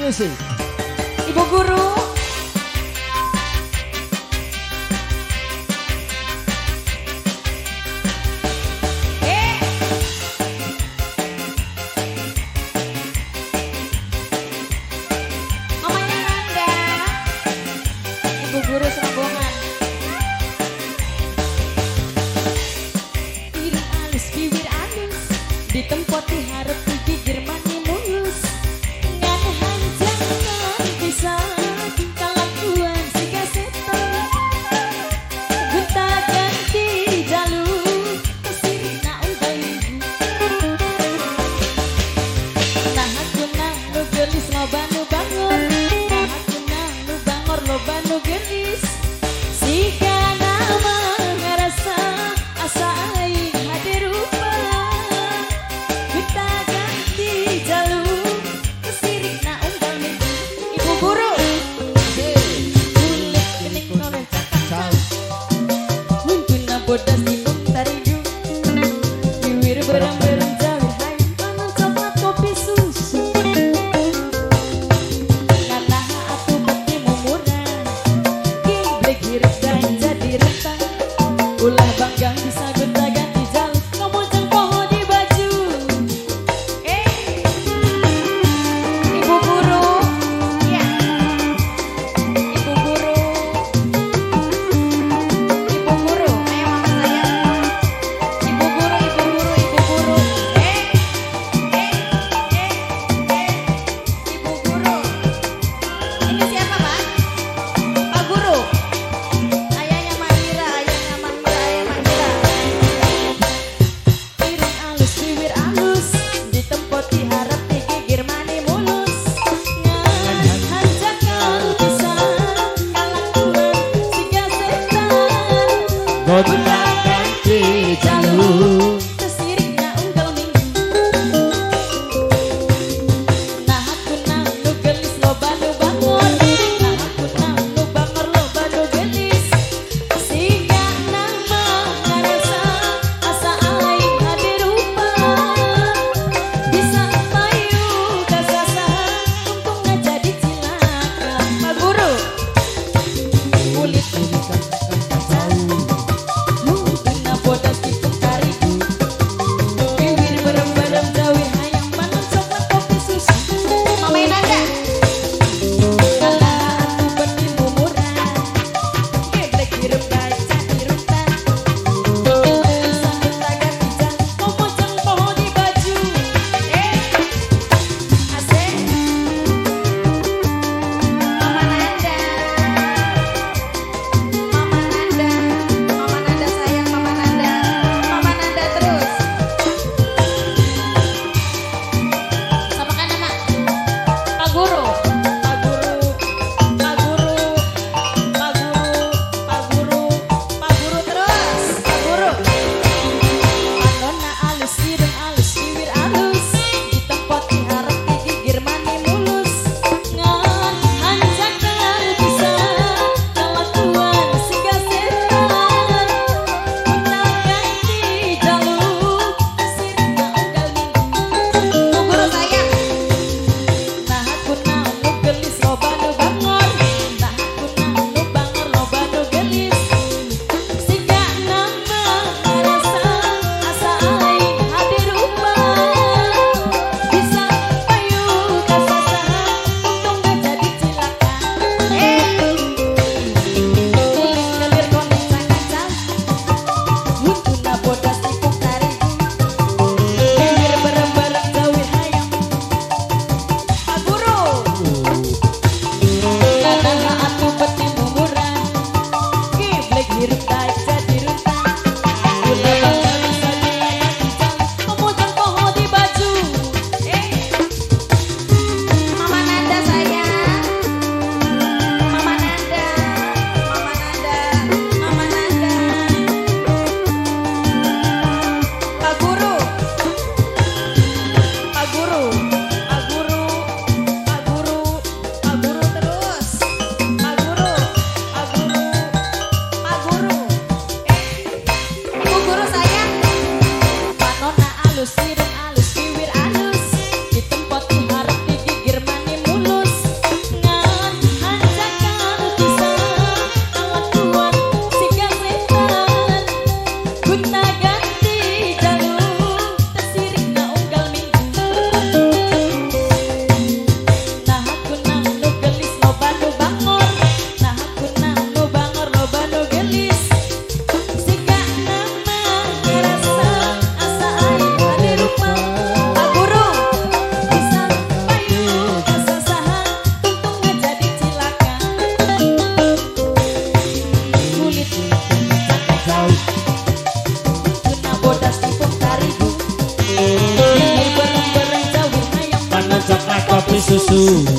eksklusif. Ibu guru. Mamanya Anda. Ibu guru Serombongan. Iring alis bibir alis ditempoti harap gigir mani mulus. Ngan hanjangan bisa kelakuan si gasetan. Gunta ganti jalur kesiri na unggal ibu. Nah aku nang nu gelis loba nu bangor. Nah aku nang nu bangor loba nu gelis. Sika nama ngerasa asa aing hade rupa. Kita ganti jalur kesirik na unggal minggu. Ibu guru kulit kening noleh cakap mungkin na bodas minum tarigu. Biwir berang-berang jawir hai panon coklat kopi susu. Karena aku peti mumurah Giblek hirup dan jadi rentang. Ulah banggang bisa gonta ganti jalur ngomong poho di baju. Ibu guru. Ya. Ibu guru. Ibu guru. Ayo mama saya. susu